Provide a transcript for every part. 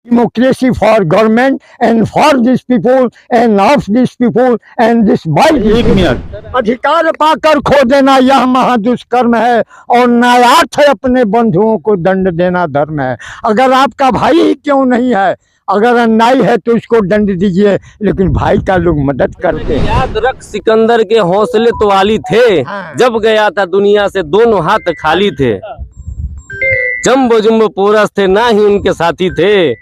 democracy for government and for these people and of these people and this by एक minute. अधिकार पाकर खो देना यह महादुष्कर्म है और न्यायार्थ है अपने बंधुओं को दंड देना धर्म है। अगर आपका भाई ही क्यों नहीं है, अगर अन्याय है तो उसको दंड दीजिए, लेकिन भाई का लोग मदद करते हैं। याद रख सिकंदर के हौसले तो वाली थे, जब गया था दुनिया से दोनों हाथ खाली थे। जम्बो जुम्बो पोरस थे ना ही उनके साथी थे,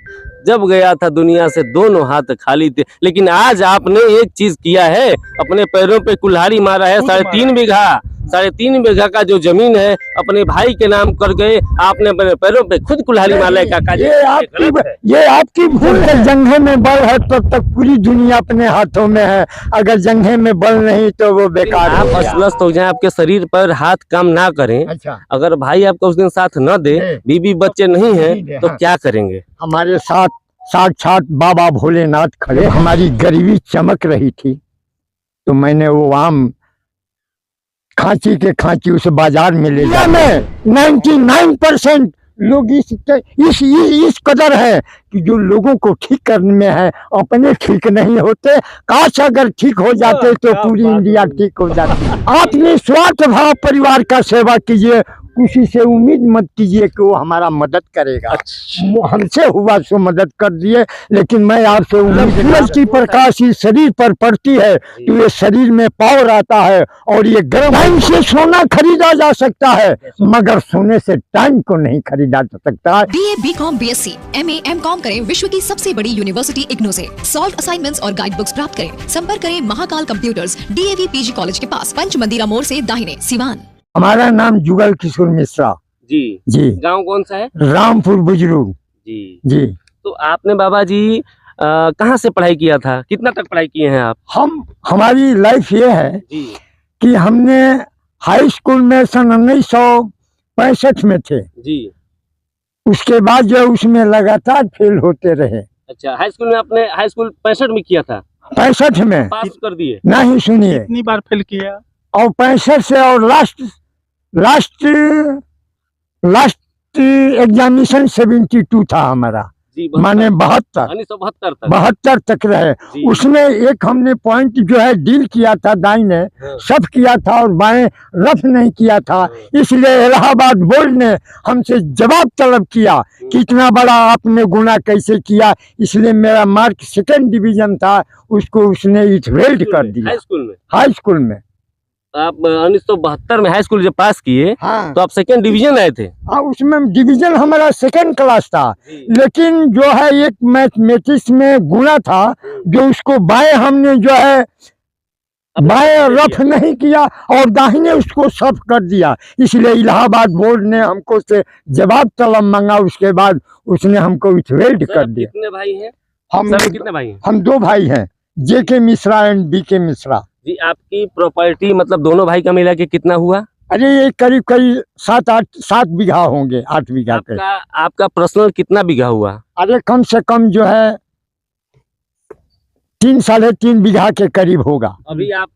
जब गया था दुनिया से दोनों हाथ खाली थे। लेकिन आज आपने एक चीज किया है, अपने पैरों पे कुल्हाड़ी मारा है। 3.5 बीघा का जो जमीन है अपने भाई के नाम कर गए, आपने अपने पैरों पे खुद कुल्हाड़ी मारा है। काका जी ये आपकी भूल है। जंघे में बल है तब तक पूरी दुनिया अपने हाथों में है, अगर जंघे में बल नहीं तो वो बेकार है। आप अस्वस्थ हो जाए, आपके शरीर पर हाथ काम ना करें, अच्छा, अगर भाई आपका उस दिन साथ न दे, बीबी बच्चे नहीं है तो क्या करेंगे? हमारे साथ साक्षात बाबा भोलेनाथ खड़े। हमारी गरीबी चमक रही थी तो मैंने वो आम खांची के खांची उस बाजार में ले लिया। मैं 99% लोग इस कदर है कि जो लोगों को ठीक करने में है, अपने ठीक नहीं होते। काश अगर ठीक हो जाते तो पूरी इंडिया ठीक हो जाती। आप निस्वार्थ भाव परिवार का सेवा कीजिए, किसी से उम्मीद मत कीजिए कि वो हमारा मदद करेगा। हमसे हुआ सो मदद कर दिए, लेकिन मैं आपसे सूरज की प्रकाश इस शरीर पर पड़ती है तो ये शरीर में पावर आता है और ये गर्म। टाइम से सोना खरीदा जा सकता है मगर सोने से टाइम को नहीं खरीदा जा सकता है। BA, BCom, BSc, MA, MCom करें विश्व की सबसे बड़ी यूनिवर्सिटी इग्नू से। सॉल्व असाइनमेंट्स और गाइड बुक्स प्राप्त करें। संपर्क करें Mahakal computers, DAV PG college के पास, पंच मंदिरा मोड़ से दाहिने, सिवान। हमारा नाम जुगल किशोर मिश्रा जी। गांव कौन सा है? रामपुर बुजुर्ग जी। तो आपने बाबा जी कहाँ से पढ़ाई किया था, कितना तक पढ़ाई किए हैं आप? हमारी लाइफ ये है कि हमने हाई स्कूल में सन 1965 में थे जी। उसके बाद जो उसमें लगातार फेल होते रहे। अच्छा, हाई स्कूल में आपने हाई स्कूल 65 में किया था? 65 में पास कर दिए? नहीं, सुनिए, कितनी बार फेल किया? और 65 से और लास्ट एग्जामिनेशन 72 था हमारा, माने 72 तक रहे। उसमें एक हमने पॉइंट जो है डील किया था, दाहिने सब किया था और बाएं रफ नहीं किया था। इसलिए इलाहाबाद बोर्ड ने हमसे जवाब तलब किया कि इतना बड़ा आपने गुनाह कैसे किया। इसलिए मेरा मार्क 2nd डिवीजन था, उसको उसने इटवेल्ड कर दिया। हाई स्कूल में आप 1972 में हाई स्कूल जब पास किए, हाँ, तो आप 2nd डिवीजन आए थे? हाँ, उसमें डिवीजन हमारा 2nd क्लास था, लेकिन जो है एक मैथमेटिक्स में गुना था जो उसको बाएं हमने जो है बाएं रफ नहीं किया और दाहिने उसको सफ कर दिया। इसलिए इलाहाबाद बोर्ड ने हमको से जवाब तलब मांगा, उसके बाद उसने हमको इटवेल्ड कर दिया। कितने भाई हैं? कितने भाई हैं? हम 2 भाई हैं, JK Mishra and BK Mishra ji. आपकी प्रॉपर्टी मतलब दोनों भाई का मिला के कितना हुआ? अरे ये करीब 7 बीघा होंगे, 8 बीघा के। आपका पर्सनल कितना बीघा हुआ? अरे कम से कम जो है 3-3.5 बीघा के करीब होगा।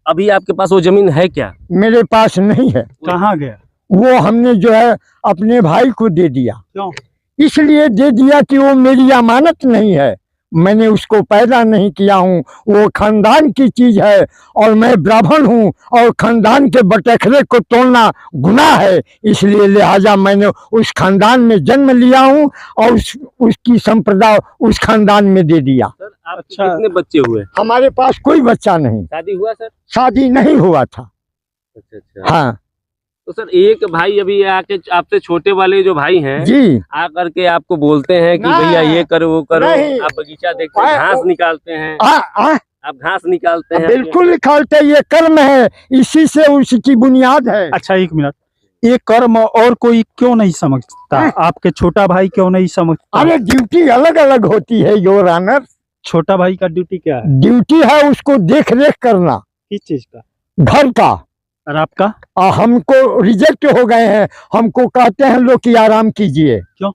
अभी आपके पास वो जमीन है क्या? मेरे पास नहीं है। कहाँ गया? वो हमने जो है अपने भाई को दे दिया। क्यों? इसलिए दे दिया कि वो मेरी अमानत नहीं है, मैंने उसको पैदा नहीं किया हूँ, वो खानदान की चीज है और मैं ब्राह्मण हूँ और खानदान के बटखरे को तोड़ना गुनाह है। इसलिए लिहाजा मैंने उस खानदान में जन्म लिया हूँ और उसकी संप्रदा उस खानदान में दे दिया। सर, अच्छा, कितने बच्चे हुए? हमारे पास कोई बच्चा नहीं। शादी हुआ सर? शादी नहीं हुआ था। अच्छा। हाँ, तो सर एक भाई अभी आके आपसे छोटे वाले जो भाई हैं जी आकर के आपको बोलते हैं कि भैया ये करो वो करो, आप बगीचा देखते हैं, घास निकालते हैं, आप घास निकालते हैं? बिल्कुल निकालते, ये कर्म है, इसी से उसकी बुनियाद है। अच्छा, एक मिनट, ये कर्म और कोई क्यों नहीं समझता? आपके छोटा भाई क्यों नहीं समझता? अरे ड्यूटी अलग अलग होती है योर ऑनर। छोटा भाई का ड्यूटी क्या है? ड्यूटी है उसको देख रेख करना। किस चीज का? घर का। और आपका? हमको रिजेक्ट हो गए हैं, हमको कहते हैं लोग कि आराम कीजिए। क्यों?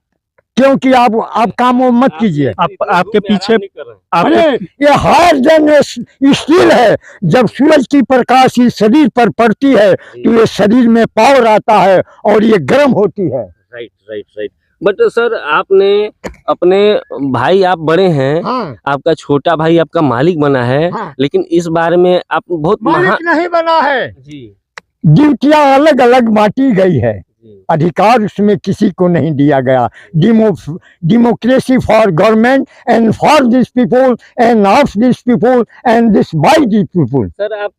क्योंकि आप काम मत कीजिए। आपके पीछे अरे ये हायर देन स्टील है, जब सूरज की प्रकाश इस शरीर पर पड़ती है तो ये शरीर में पावर आता है और ये गर्म होती है। राइट। बट सर आपने अपने भाई, आप बड़े हैं, हाँ, आपका छोटा भाई आपका मालिक बना है, हाँ। लेकिन इस बारे में आप बहुत मालिक नहीं बना है, जी ड्यूटियां अलग अलग बांटी गई है, जी अधिकार उसमें किसी को नहीं दिया गया। Democracy for government and for this people end of this people and this by this people. Sir आप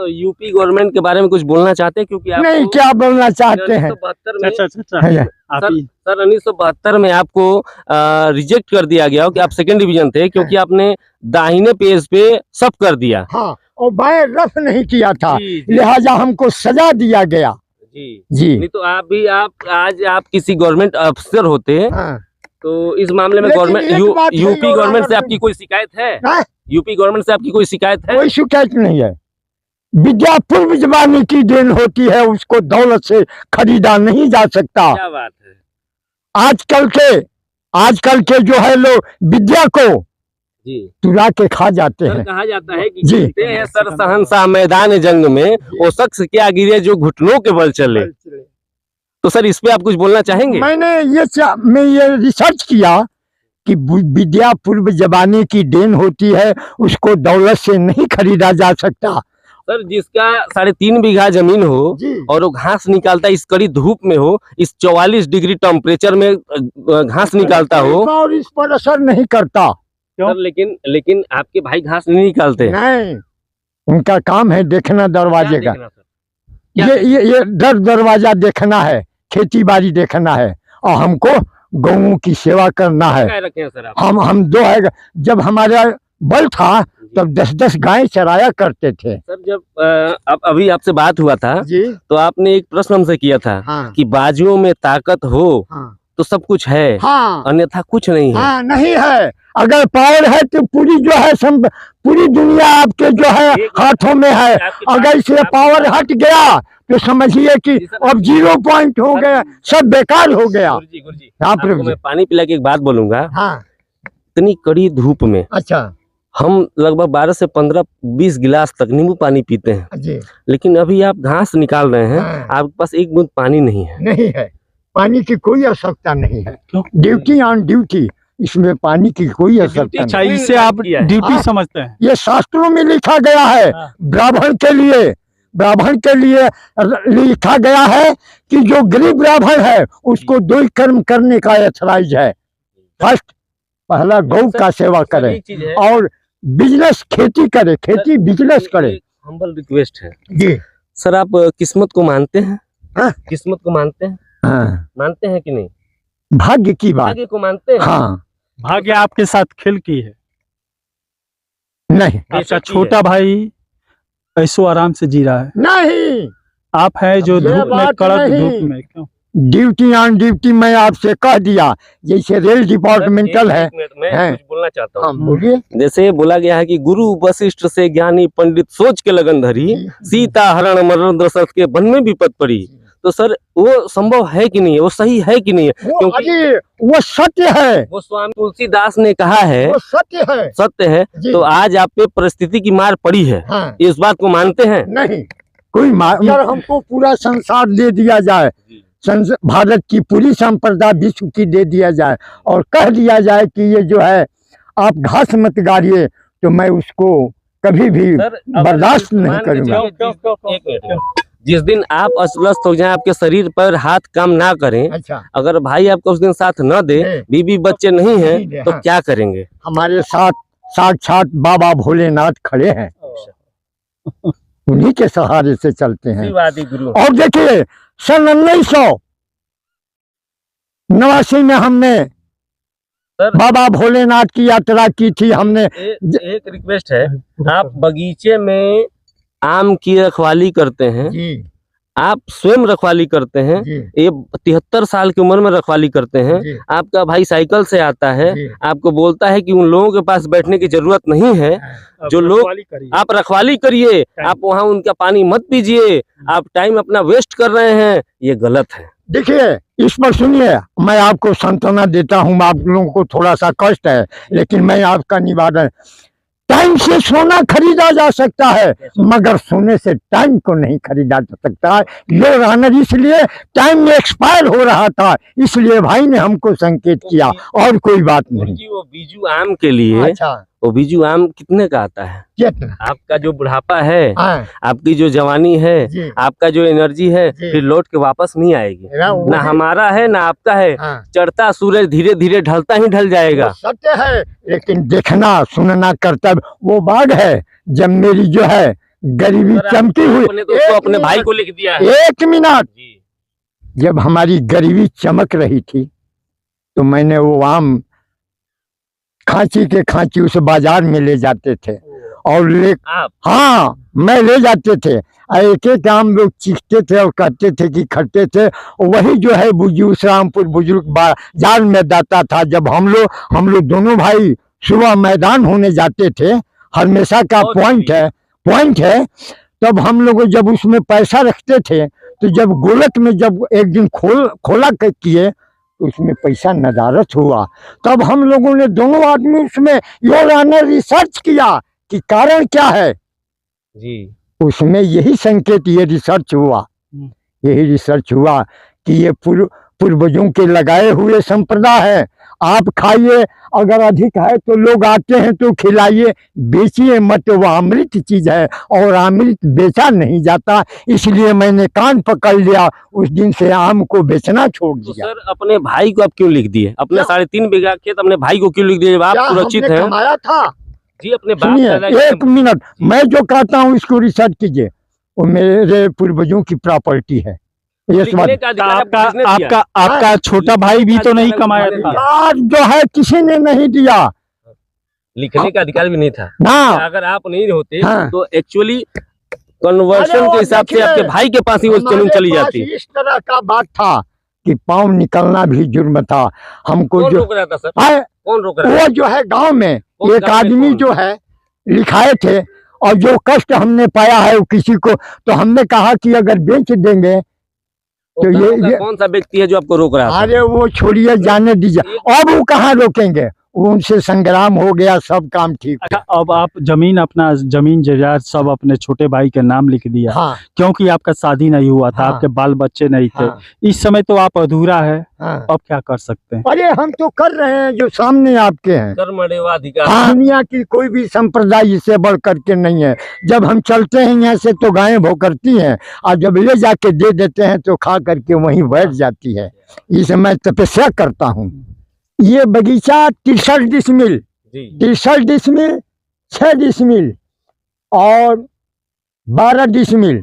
यूपी गवर्नमेंट के बारे में कुछ बोलना चाहते हैं, क्योंकि आप नहीं, क्या बोलना चाहते हैं? 1972 में अच्छा है। आप सर, ही सर 1972 में आपको रिजेक्ट कर दिया गया कि आप सेकंड डिवीजन थे, क्योंकि आपने दाहिने पेज पे सब कर दिया। हाँ, और बाएं रफ नहीं किया था, जी, जी। लिहाजा हमको सजा दिया गया। जी जी नहीं तो आप आज आप किसी गवर्नमेंट अफसर होते, हाँ। तो इस मामले में लेकिन गवर्नमेंट एक बात है, यूपी योर गवर्नमेंट से ऑनर, आपकी कोई शिकायत है? हाँ? यूपी गवर्नमेंट से आपकी कोई शिकायत है? कोई शिकायत नहीं है। विद्या पूर्व जमाने की देन होती है, उसको दौलत से खरीदा नहीं जा सकता। क्या बात है। आजकल के जो है लोग विद्या को जी चुरा के खा जाते सर हैं। कहा जाता है कि जी। कहते हैं सर शहंशाह मैदान जंग में वो शख्स क्या गिरे जो घुटनों के बल चले। तो सर इस पे आप कुछ बोलना चाहेंगे? मैं ये रिसर्च किया कि विद्या पूर्व जमाने की देन होती है, उसको दौलत से नहीं खरीदा जा सकता। सर जिसका 3.5 बीघा जमीन हो जी। और वो घास निकालता इस कड़ी धूप में हो, इस 44 डिग्री टेम्परेचर में घास निकालता हो, और इस पर असर नहीं करता। सर लेकिन आपके भाई घास नहीं निकालते। नहीं, उनका काम है देखना दरवाजे क्या का। देखना सर? क्या? ये दरवाजा देखना है, खेती बाड़ी देखना है, और हमको गौओं की सेवा करना है। क्या रखे हैं सर आप? हम दो है, जब हमारा बल था तब 10-10 गाय चराया करते थे। सर जब अब अभी आपसे बात हुआ था जी तो आपने एक प्रश्न हमसे किया था हाँ, कि बाजुओं में ताकत हो हाँ, तो सब कुछ है, हाँ, अन्यथा कुछ नहीं है। हाँ, नहीं है। अगर पावर है तो पूरी जो है पूरी दुनिया आपके जो है हाथों में है। अगर इससे पावर हट गया तो समझिए कि अब 0 पॉइंट हो गया, सब बेकार हो गया। गुरुजी हाँ, आपको प्रभु जी। मैं पानी पिला के एक बात बोलूंगा। हाँ, इतनी कड़ी धूप में अच्छा हम लगभग 12 से 15-20 गिलास तक नींबू पानी पीते हैं, जी, लेकिन अभी आप घास निकाल रहे हैं, हाँ। आपके पास एक बूंद पानी नहीं है। नहीं है, पानी की कोई आवश्यकता नहीं है। क्यों? ड्यूटी ऑन ड्यूटी, इसमें पानी की कोई आवश्यकता अच्छा, नहीं। इसे आप किया है। ड्यूटी हाँ। समझते हैं? ये शास्त्रों में लिखा गया है। हाँ। ब्राह्मण के लिए लिखा गया है कि जो गरीब ब्राह्मण है उसको 2 कर्म करने का एथराइज है। फर्स्ट, पहला गौ का सेवा करे, सही चीज है। और बिजनेस खेती करे, खेती बिजनेस करे। हम्बल रिक्वेस्ट है जी सर, आप किस्मत को मानते हैं? हाँ? किस्मत को मानते हैं? हाँ, मानते हैं कि नहीं? भाग्य की बात। भाग्य को मानते हैं? हाँ, भाग्य आपके साथ खेल की है। नहीं आपका बेशक की छोटा भाई ऐसो आराम से जी रहा है, नहीं, आप है जो ये धूप में, बात कड़क नहीं। धूप में। क्यों? ड्यूटी ऑन ड्यूटी मैं आपसे कह दिया, जैसे रेल डिपार्टमेंटल है। एक मिनट में हैं। कुछ बोलना चाहता हूँ। हाँ, बोलिए। जैसे बोला गया है कि गुरु वशिष्ठ से ज्ञानी पंडित सोच के लगन धरी, सीता हरण मरण दशरथ के वन में विपद पड़ी। तो सर वो संभव है कि नहीं है, वो सही है कि नहीं है? क्योंकि वो सत्य है, वो स्वामी तुलसीदास ने कहा है, वो सत्य है। सत्य है। जी। तो आज आप पे परिस्थिति की मार पड़ी है, हाँ, इस बात को मानते हैं? नहीं, कोई अगर हमको पूरा संसार दे दिया जाए, भारत की पूरी संपदा विश्व की दे दिया जाए, और कह दिया जाए कि ये जो है आप घास मत गाड़िए, तो मैं उसको कभी भी बर्दाश्त नहीं करूंगा। एक मिनट, जिस दिन आप अस्वस्थ हो जाए, आपके शरीर पर हाथ काम ना करें, अच्छा, अगर भाई आपको उस दिन साथ न दे, बीबी बच्चे नहीं हैं, तो हाँ। क्या करेंगे? हमारे साथ साक्षात बाबा भोलेनाथ खड़े हैं, उन्हीं के सहारे से चलते हैं। शिवादि गुरु। और देखिए, सन 1989 में हमने सर बाबा भोलेनाथ की यात्रा की थी। हमने एक रिक्वेस्ट है, आप बगीचे में आम की रखवाली करते हैं, जी आप स्वयं रखवाली करते हैं, जी ये 73 साल की उम्र में रखवाली करते हैं। जी आपका भाई साइकिल से आता है, जी। आपको बोलता है कि उन लोगों के पास बैठने की जरूरत नहीं है, जो लोग आप रखवाली करिए, आप वहाँ उनका पानी मत पीजिए, आप टाइम अपना वेस्ट कर रहे हैं, ये गलत है। देखिए, इस पर सुनिए, मैं आपको सांत्वना देता हूँ, आप लोगों को थोड़ा सा कष्ट है, लेकिन मैं आपका निवारण टाइम से सोना खरीदा जा सकता है, मगर सोने से टाइम को नहीं खरीदा जा सकता है। योर ऑनर, इसलिए टाइम में एक्सपायर हो रहा था, इसलिए भाई ने हमको संकेत किया, और कोई बात नहीं। जी वो बीजू आम के लिए, अच्छा, वो बीजू आम कितने का आता है? कितना? आपका जो बुढ़ापा है, हाँ, आपकी जो जवानी है, जी। आपका जो एनर्जी है, जी। फिर लौट के वापस नहीं आएगी। ना वो ना हमारा है ना आपका है। हाँ, चढ़ता सूरज धीरे धीरे ढलता ही ढल जाएगा। वो सत्य है, लेकिन देखना सुनना कर्तव्य। वो बाग है, जब मेरी जो है गरीबी चमकी हुई, आपने तो उसको अपने भाई को लिख दिया है। 1 मिनट, जी। जब हमारी गरीबी चमक रही थी तो मैंने वो आम खांची के खांची उस बाजार में ले जाते थे, और ले, आप हाँ मैं ले जाते थे। एक एक आम लोग चीखते थे और कहते थे कि खट्टे थे। वही जो है बुजुर्ग रामपुर बुजुर्ग बाजार में जाता था। जब हम लोग दोनों भाई सुबह मैदान होने जाते थे, हमेशा का पॉइंट है, तब हम लोग जब उसमें पैसा रखते थे, तो जब गोलक में जब एक दिन खोला किए, तो उसमें पैसा नदारत हुआ। तब हम लोगों ने दोनों आदमी उसमें योर ऑनर रिसर्च किया कि कारण क्या है। जी। उसमें यही संकेत, ये रिसर्च हुआ कि ये पूर्वजों के लगाए हुए संप्रदाय है। आप खाइए, अगर अधिक है तो लोग आते हैं तो खिलाइए, बेचिए मत, वह अमृत चीज है और अमृत बेचा नहीं जाता। इसलिए मैंने कान पकड़ लिया, उस दिन से आम को बेचना छोड़ तो दिया। सर अपने भाई को आप क्यों लिख दिए? अपने 3.5 बीघा खेत अपने भाई को क्यों लिख दिए जब आप सुरक्षित हैं? कमाया था। जी अपने बाप सुनिए, दादा 1 मिनट, मैं जो कहता हूँ इसको रिसर्च कीजिए, वो मेरे पूर्वजों की प्रॉपर्टी है। ये लिखने का अधिकार आपका किसने दिया? आपका छोटा भाई भी तो नहीं कमाया था। आज जो है किसी ने नहीं दिया लिखने का अधिकार भी नहीं था ना। अगर आप नहीं होते हाँ। तो एक्चुअली कन्वर्शन के हिसाब से आपके भाई के पास ही वो जमीन चली जाती। इस तरह का बात था कि पाँव निकलना भी जुर्म था। हमको कौन जो रोक रहा था सर? है, कौन रोक रहा वो था? जो है गांव में उस एक गांव में आदमी कौन? जो है लिखाए थे, और जो कष्ट हमने पाया है वो किसी को, तो हमने कहा कि अगर बेच देंगे तो वो गांव का ये कौन सा व्यक्ति है जो आपको रोक रहा था? अरे वो छोड़िए, जाने दीजिए, अब वो कहाँ रोकेंगे, उनसे संग्राम हो गया, सब काम ठीक। अच्छा, अब आप अपना जमीन जायदाद सब अपने छोटे भाई के नाम लिख दिया, हाँ, क्योंकि आपका शादी नहीं हुआ था, हाँ। आपके बाल बच्चे नहीं थे। हाँ, इस समय तो आप अधूरा है, हाँ। अब क्या कर सकते हैं? अरे हम तो कर रहे हैं जो सामने आपके हैं। कर्मण्येवाधिकार। हाँ, दुनिया की कोई भी संप्रदाय इससे बढ़ करके नहीं है। जब हम चलते हैं यहाँ से तो गायें भौंकती हैं, और जब ले जाके दे देते हैं तो खा करके वहीं बैठ जाती है। इसे मैं तपस्या करता हूँ। ये बगीचा 63 डिसमिल, जी 63 डिसमिल, 6 डिसमिल और 12 डिसमिल,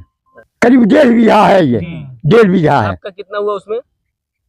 करीब 1.5 बीघा है। ये 1.5 बीघा है। आपका कितना हुआ उसमें?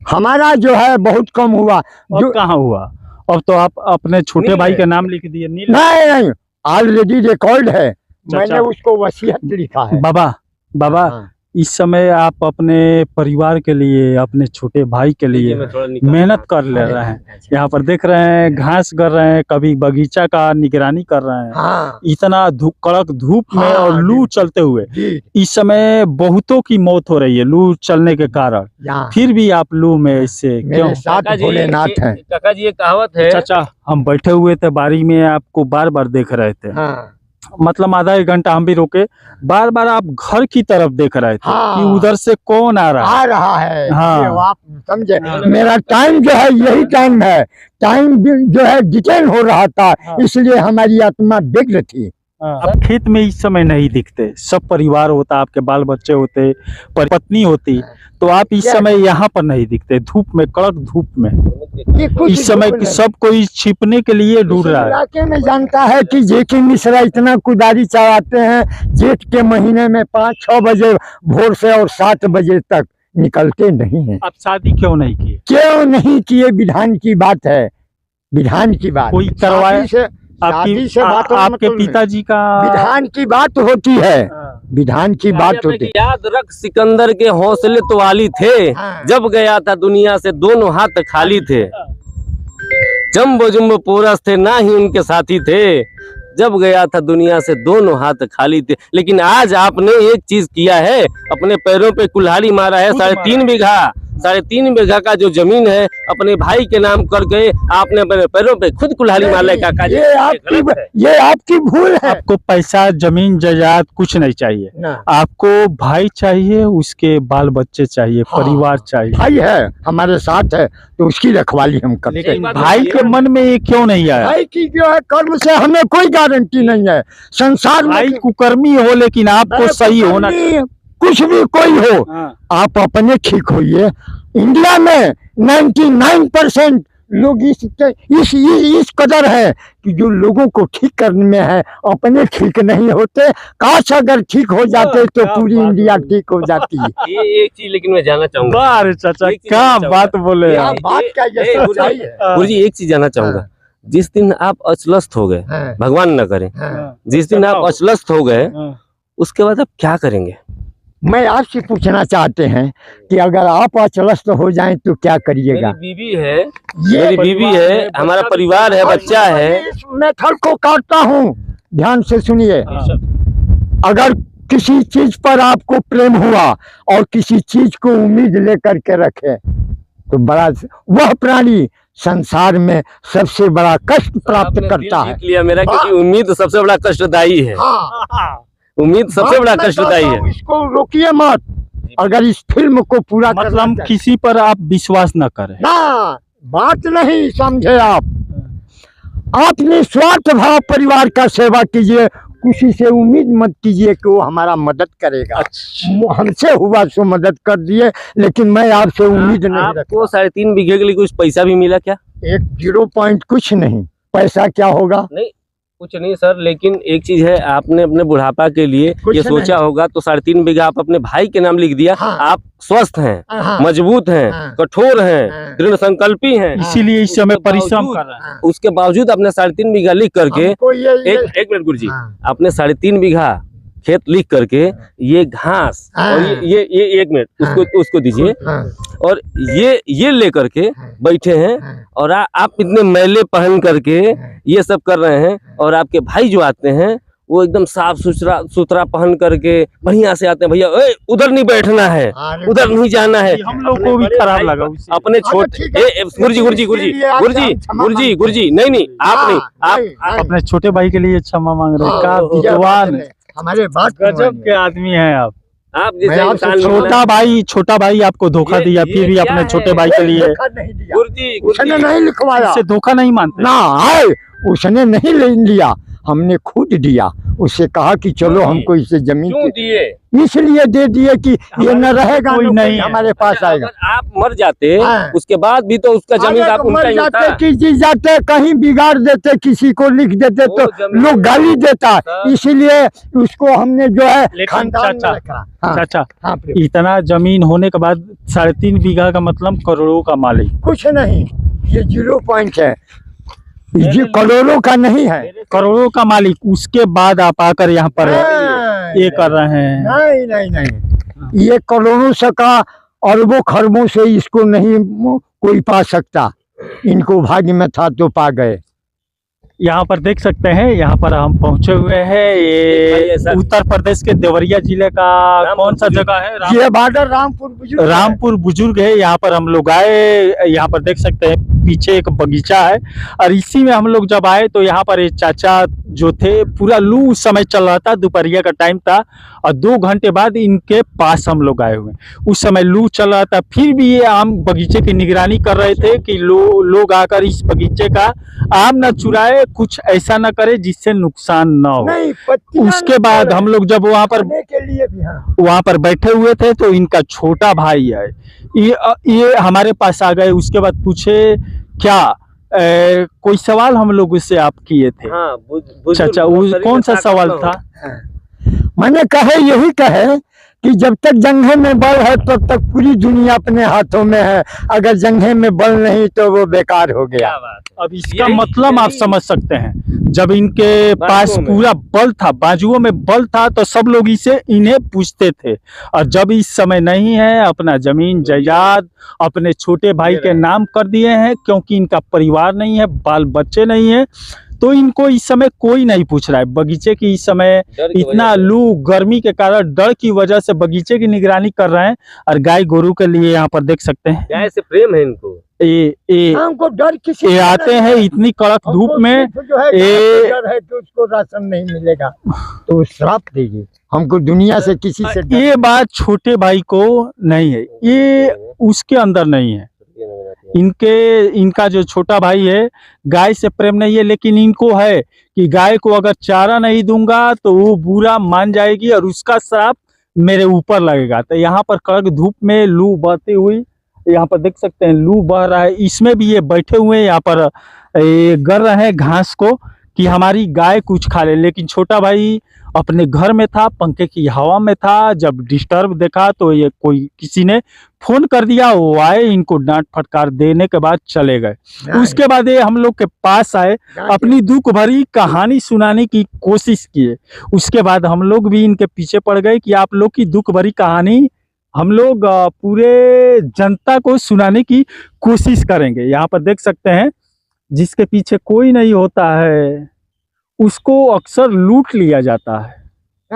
हमारा जो है बहुत कम हुआ। अब कहाँ हुआ? अब तो आप अपने छोटे नील भाई है। के नाम लिख दिए। नील नहीं, ऑलरेडी रिकॉर्ड है, मैंने चाचा। उसको वसीयत लिखा है। बाबा हाँ। इस समय आप अपने परिवार के लिए, अपने छोटे भाई के लिए मैं थोड़ा निकाल- मेहनत कर ले रहे हैं। यहाँ पर देख रहे हैं घास कर रहे हैं, कभी बगीचा का निगरानी कर रहे हैं, हाँ, इतना कड़क धूप में हाँ, और लू बिल्कुल। चलते हुए। जी, इस समय बहुतों की मौत हो रही है लू चलने के कारण, यहाँ फिर भी आप लू में इससे क्यों? मेरे साथ काका जी, भोलेनाथ हैं। काका जी ये कहावत है। चाचा, हम बैठे हुए थे बारी में, आपको बार बार देख रहे थे। हाँ, मतलब आधा 1 घंटा हम भी रुके, बार बार आप घर की तरफ देख रहे थे हाँ। कि उधर से कौन आ रहा है। आ रहा है। हाँ। ये आप समझे, हाँ। मेरा टाइम जो है यही टाइम है। टाइम जो है डिटेन हो रहा था, हाँ। इसलिए हमारी आत्मा व्यग्र थी। आप खेत में इस समय नहीं दिखते, सब परिवार होता, आपके बाल बच्चे होते, पत्नी होती, तो आप इस समय यहाँ पर नहीं दिखते, धूप में, कड़क धूप में। ये कुछ इस समय धूप नहीं। सब कोई छिपने के लिए ढूंढ इस रहा है। इलाके में जानता है कि जेके मिश्रा इतना कुदारी चलाते हैं, जेठ के महीने में 5-6 बजे भोर से और 7 बजे तक निकलते नहीं हैं। आप शादी क्यों नहीं किए? क्यों नहीं किए? विधान की बात है, विधान की बात। कोई करवाए? शादी से बात होना आपके मतलब नहीं। पिताजी का विधान की बात होती है, विधान की बात कहते होती कि याद रख सिकंदर के हौसले तो वाली थे, हाँ। जब गया था दुनिया से दोनों हाथ खाली थे। जम्बो जुम्बो पोरस थे ना ही उनके साथी थे, जब गया था दुनिया से दोनों हाथ खाली थे। लेकिन आज आपने एक चीज किया है, अपने पैरों पे कुल्हाड़ी मारा है। खुद 3.5 बीघा 3.5 बीघा का जो जमीन है अपने भाई के नाम करके आपने अपने पैरों पे खुद कुल्हाड़ी मार ले काका जी। ये आपकी भूल है। आपको पैसा जमीन जायदाद कुछ नहीं चाहिए, ना। आपको भाई चाहिए, उसके बाल बच्चे चाहिए, हाँ। परिवार चाहिए। भाई है हमारे साथ है तो उसकी रखवाली हम करते लेकिन हैं। भाई के मन में ये क्यों नहीं आया? भाई की जो है कर्म से हमें कोई गारंटी नहीं है संसार में। भाई कुकर्मी हो लेकिन आपको सही होना चाहिए। कुछ भी कोई हो, आप अपने ठीक होइए। इंडिया में 99% लोग इस कदर है कि जो लोगों को ठीक करने में है अपने ठीक नहीं होते। काश अगर ठीक हो जाते तो पूरी इंडिया ठीक हो जाती है। ये एक चीज लेकिन मैं जानना चाहूंगा। वाह चाचा, क्या बात बोले क्या आप। बात का ये सच्चाई है। गुरुजी एक चीज जानना चाहूंगा, जिस दिन आप अचलस्त हो गए, हाँ। भगवान न करे, हाँ। जिस दिन आप अचलस्त हो गए हाँ। उसके बाद आप क्या करेंगे? मैं आपसे पूछना चाहते हैं कि अगर आप अचलस्त हो जाएं तो क्या करिएगा? मेरी बीवी है, मेरी बीवी है, हमारा परिवार है, बच्चा है। इस मेथड को काटता हूँ, ध्यान से सुनिए। अगर किसी चीज पर आपको प्रेम हुआ और किसी चीज को उम्मीद लेकर के रखे तो बड़ा वह प्राणी संसार में सबसे बड़ा कष्ट प्राप्त आपने दिल करता है। जीत लिया मेरा, क्योंकि उम्मीद सबसे बड़ा कष्टदायी है। हाँ। उम्मीद सबसे बड़ा मैं कष्टदायी कहता हूँ, है। इसको रोकिए मत। अगर इस फिल्म को पूरा करना मतलब चाहे- किसी पर आप विश्वास न करें। ना, बात नहीं समझे आप निस्वार्थ भाव परिवार का सेवा कीजिए, किसी से उम्मीद मत कीजिए कि वो हमारा मदद करेगा। हमसे हुआ सो मदद कर दिए, लेकिन मैं आपसे उम्मीद नहीं रखता। आपको 3.5 बीघे के लिए कुछ पैसा भी मिला क्या? एक 0 पॉइंट कुछ नहीं, पैसा क्या होगा? नहीं कुछ नहीं सर, लेकिन एक चीज है, आपने अपने बुढ़ापा के लिए कुछ ये सोचा नहीं। होगा तो 3.5 बीघा आप अपने भाई के नाम लिख दिया। हाँ। आप स्वस्थ हैं, हाँ। मजबूत हैं, हाँ। कठोर हैं, हाँ। दृढ़ संकल्पी हैं, इसीलिए इस समय उसके परिश्रम बावजूद- कर रहे हैं। उसके बावजूद आपने 3.5 बीघा लिख करके हमको ये एक मिनट गुरुजी, हाँ। आपने 3.5 बीघा खेत लिख करके ये घास हाँ। और ये 1 मिनट उसको दीजिए, हाँ। और ये लेकर के बैठे हैं, हाँ। और आप इतने मैले पहन करके ये सब कर रहे हैं, और आपके भाई जो आते हैं वो एकदम साफ सुथरा पहन करके बढ़िया से आते हैं। भैया उधर नहीं बैठना है, अरे उधर नहीं जाना है। हम लोग को भी खराब लगा उससे। अपने अच्छा, छोटे ठीक है। गुरुजी नहीं आप नहीं, आप अपने छोटे भाई के लिए क्षमा मांग रहे हैं। क्या हाँ, विद्वान, हमारे बात गजब के आदमी हैं आप। जैसे मैं आपसे इंसान छोटा भाई आपको धोखा ये- दिया, ये फिर भी क्या अपने है? छोटे भाई के लिए गुरुजी उसने नहीं लिखवाया इससे धोखा नहीं मानते। ना है, उसने नहीं ले लिया, हमने खुद दिया। उससे कहा कि चलो हमको इससे जमीन क्यों दिए? इसलिए दे दिए कि ये न रहेगा कोई कोई नहीं नहीं है। हमारे पास आएगा। अगर आप मर जाते हाँ। उसके बाद भी तो उसका जमीन अरे आप तो उनका मर ही होता। जाते कि जी जाते, कहीं बिगाड़ देते, किसी को लिख देते वो तो जमीन- लोग गाली देता, सर। इसलिए उसको हमने जो है लेकिन खानदान में चाचा- रखा। हाँ, चाचा, हाँ, प्रिय। इतना जमीन होने के बाद 3.5 बीघा का मतलब करोड़ों का मालिक। कुछ नहीं, ये 0 पॉइंट है, ये करोड़ों का नहीं है। करोड़ों का मालिक, उसके बाद आप आकर यहाँ पर नहीं, ये कर रहे हैं। नहीं नहीं नहीं, ये करोड़ों से का अरबों खरबों से इसको नहीं कोई पा सकता। इनको भाग्य में था तो पा गए। यहाँ पर देख सकते हैं, यहाँ पर हम पहुंचे हुए हैं। ये उत्तर प्रदेश के देवरिया जिले का कौन सा जगह है? ये बॉर्डर रामपुर बुजुर्ग है। रामपुर बुजुर्ग है। यहाँ पर हम लोग आए, यहाँ पर देख सकते हैं पीछे एक बगीचा है, और इसी में हम लोग जब आए तो यहाँ पर ये चाचा जो थे, पूरा लू उस समय चल रहा था, दोपहरिया का टाइम था, और 2 घंटे बाद इनके पास हम लोग आए हुए। उस समय लू चल रहा था, फिर भी ये आम बगीचे की निगरानी कर रहे थे कि लोग आकर इस बगीचे का आम न चुराए, कुछ ऐसा न करे जिससे नुकसान न हो। नहीं, पत्तियां उसके नहीं बाद तोड़े। हम लोग जब खाने के लिए भी, हाँ। वहाँ पर बैठे हुए थे तो इनका छोटा भाई है, ये हमारे पास आ गए। उसके बाद पूछे क्या कोई सवाल हम लोग उससे आप किए थे? हाँ, चाचा, वो कौन सा सवाल था? मैंने कहे यही कहे कि जब तक जंघे में बल है तब तक पूरी दुनिया अपने हाथों में है, अगर जंघे में बल नहीं तो वो बेकार हो गया। अब इसका मतलब आप समझ सकते हैं, जब इनके पास बाजुओं में। पूरा बल था, बाजुओं में बल था, तो सब लोग इसे इन्हें पूछते थे। और जब इस समय नहीं है, अपना जमीन जायदाद अपने छोटे भाई के नाम कर दिए हैं, क्योंकि इनका परिवार नहीं है, बाल बच्चे नहीं है, तो इनको इस समय कोई नहीं पूछ रहा है। बगीचे की इस समय इतना लू गर्मी के कारण डर की वजह से बगीचे की निगरानी कर रहे हैं। और गाय गोरू के लिए यहाँ पर देख सकते हैं, गाय से प्रेम है इनको। ये हमको डर किसी ये का आते नहीं हैं है। इतनी कड़क धूप हमको में, सिर्फ जो है ये- डर है कि उसको राशन नहीं मिलेगा तो श्राप दीजिए। हमको दुनिया से किसी से डर ये बात छोटे भाई को नहीं है, ये उसके अंदर नहीं है। इनका जो छोटा भाई है गाय से प्रेम नहीं है, लेकिन इनको है कि गाय को अगर चारा नहीं दूंगा तो वो बुरा मान जाएगी और उसका श्राप मेरे ऊपर लगेगा। तो यहाँ पर कड़क धूप में लू बहती हुई, यहाँ पर देख सकते हैं लू बह रहा है, इसमें भी ये बैठे हुए हैं यहाँ पर ये गर रहे हैं घास को कि हमारी गाय कुछ खा ले। लेकिन छोटा भाई अपने घर में था, पंखे की हवा में था, जब डिस्टर्ब देखा तो ये कोई किसी ने फोन कर दिया, वो आए, इनको डांट फटकार देने के बाद चले गए। उसके बाद ये हम लोग के पास आए, अपनी दुख भरी कहानी सुनाने की कोशिश किए। उसके बाद हम लोग भी इनके पीछे पड़ गए कि आप लोग की दुख भरी कहानी हम लोग पूरे जनता को सुनाने की कोशिश करेंगे। यहाँ पर देख सकते हैं जिसके पीछे कोई नहीं होता है उसको अक्सर लूट लिया जाता है।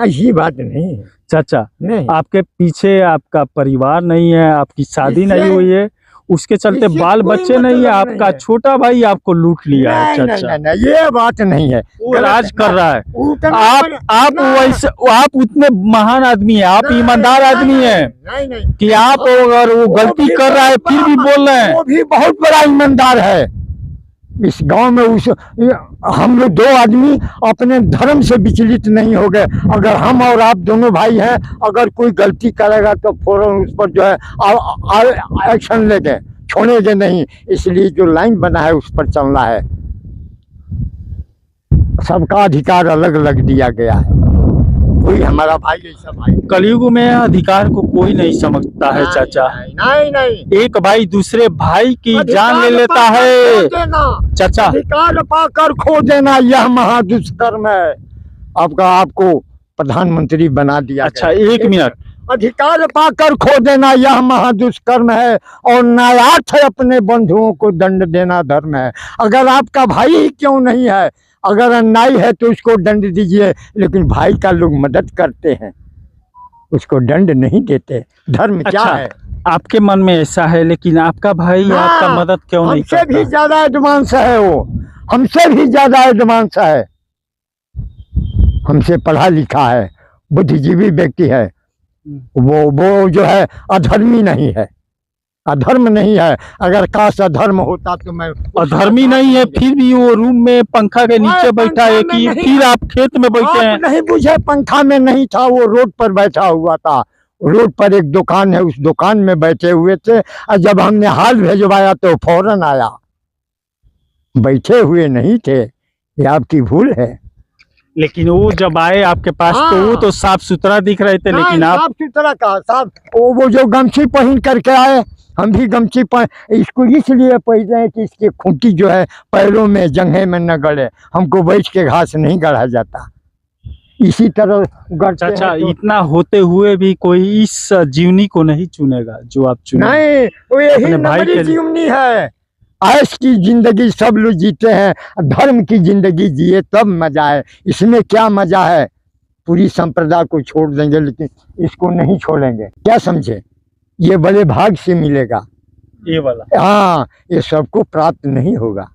ऐसी बात नहीं है। चाचा, नहीं आपके पीछे आपका परिवार नहीं है, आपकी शादी इससे- नहीं हुई है, उसके चलते इससे बाल कोई बच्चे नहीं है, मतलब आपका नहीं है। छोटा भाई आपको लूट लिया है। नहीं, नहीं, चाचा, नहीं, नहीं, ये बात नहीं है। वो राज कर रहा है। उतना आप वैसे आप उतने महान आदमी है, आप नहीं, ईमानदार नहीं, आदमी है नहीं नहीं कि आप अगर वो गलती भी कर रहा है फिर भी बोल रहे हैं। वो भी बहुत बड़ा ईमानदार है इस गांव में। हम लोग दो आदमी अपने धर्म से विचलित नहीं हो गए। अगर हम और आप दोनों भाई हैं, अगर कोई गलती करेगा तो फौरन उस पर जो है एक्शन लेंगे, छोड़ेंगे नहीं। इसलिए जो लाइन बना है उस पर चलना है। सबका अधिकार अलग अलग दिया गया है। कोई हमारा भाई ऐसा भाई कलयुग में अधिकार को कोई नहीं समझता है चाचा। नहीं नहीं एक भाई दूसरे भाई की जान ले अधिकार लेता पाकर है। खो देना, चाचा, अधिकार पाकर खो देना यह महादुष्कर्म है। आपको प्रधानमंत्री बना दिया अच्छा गया। एक मिनट, अधिकार पाकर खो देना यह महादुष्कर्म है और न्यायार्थ है अपने बंधुओं को दंड देना धर्म है। अगर आपका भाई ही क्यों नहीं है, अगर अन्याय है तो उसको दंड दीजिए, लेकिन भाई का लोग मदद करते हैं, उसको दंड नहीं देते। धर्म क्या अच्छा, है? आपके मन में ऐसा है, लेकिन आपका भाई हाँ, आपका मदद क्यों नहीं हमसे भी करता? ज्यादा एडवांस है वो, हमसे भी ज्यादा एडवांस है, हमसे पढ़ा लिखा है, बुद्धिजीवी व्यक्ति है। वो जो है अधर्मी नहीं है, अधर्म नहीं है। अगर काश अधर्म होता तो मैं अधर्मी नहीं है, फिर भी वो रूम में पंखा के नीचे ओए, बैठा है पंखा कि में नहीं फिर आप खेत में बैठे हैं। आप नहीं बुझे, पंखा में नहीं था, वो रोड पर बैठा हुआ था। रोड पर एक दुकान है, उस दुकान में बैठे हुए थे और जब हमने हाल भेजवाया तो फौरन आया। बैठे हुए नहीं थे, ये आपकी भूल है। लेकिन वो जब आए आपके पास तो वो तो साफ सुथरा दिख रहे थे, लेकिन आप साफ सुथरा कहा साफ, वो जो गमछी पहन करके आए, हम भी गमछी पहन इसको इसलिए पहने हैं कि इसकी खूंटी जो है पैरों में जंघे में न गड़े। हमको बैठ के घास नहीं गढ़ा जाता, इसी तरह गढ़ते हैं चाचा तो- इतना होते हुए भी कोई इस जीवनी को नहीं चुनेगा जो आप चुने। नहीं, वो यही अपने भाई नम्री के लिए। जीवनी है। ऐश की जिंदगी सब लोग जीते हैं, धर्म की जिंदगी जिए तब मजा है। इसमें क्या मजा है? पूरी संप्रदाय को छोड़ देंगे लेकिन इसको नहीं छोड़ेंगे। क्या समझे? ये बड़े भाग से मिलेगा। ये वाला हाँ, ये सबको प्राप्त नहीं होगा।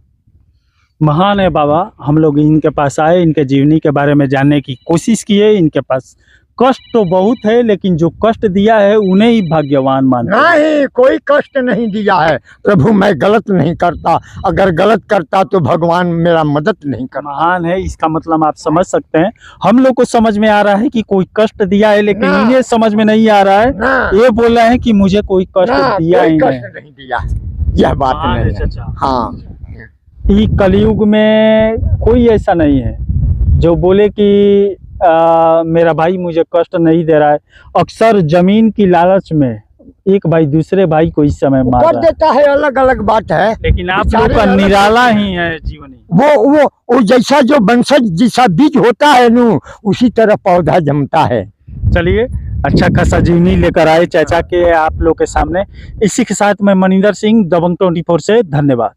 महान है बाबा। हम लोग इनके पास आए, इनके जीवनी के बारे में जानने की कोशिश किए। इनके पास कष्ट तो बहुत है, लेकिन जो कष्ट दिया है उन्हें ही भाग्यवान मानते हैं। नहीं, कोई कष्ट नहीं दिया है प्रभु। मैं गलत नहीं करता, अगर गलत करता तो भगवान मेरा मदद नहीं करता। महान है इसका मतलब आप समझ सकते हैं। हम लोग को समझ में आ रहा है कि कोई कष्ट दिया है, लेकिन ना। इन्हें समझ में नहीं आ रहा है। ना, ये बोल रहे हैं कि मुझे कोई कष्ट ना, दिया कोई ही नहीं। कष्ट नहीं दिया, यह बात महान नहीं है है। चाचा। हाँ, ये कलयुग में कोई ऐसा नहीं है जो बोले कि मेरा भाई मुझे कष्ट नहीं दे रहा है। अक्सर जमीन की लालच में एक भाई दूसरे भाई को इस समय मार कर रहा है, देता है, अलग अलग बात है। लेकिन आप बेचारे लोग का अलग- निराला ही है जीवनी। वो जैसा जो वंशज जैसा बीज होता है नु, उसी तरह पौधा जमता है। चलिए, अच्छा खासा जीवनी लेकर आए चाचा के आप लोग के सामने। इसी के साथ मैं मनिंदर सिंह, दबंग 24 से धन्यवाद।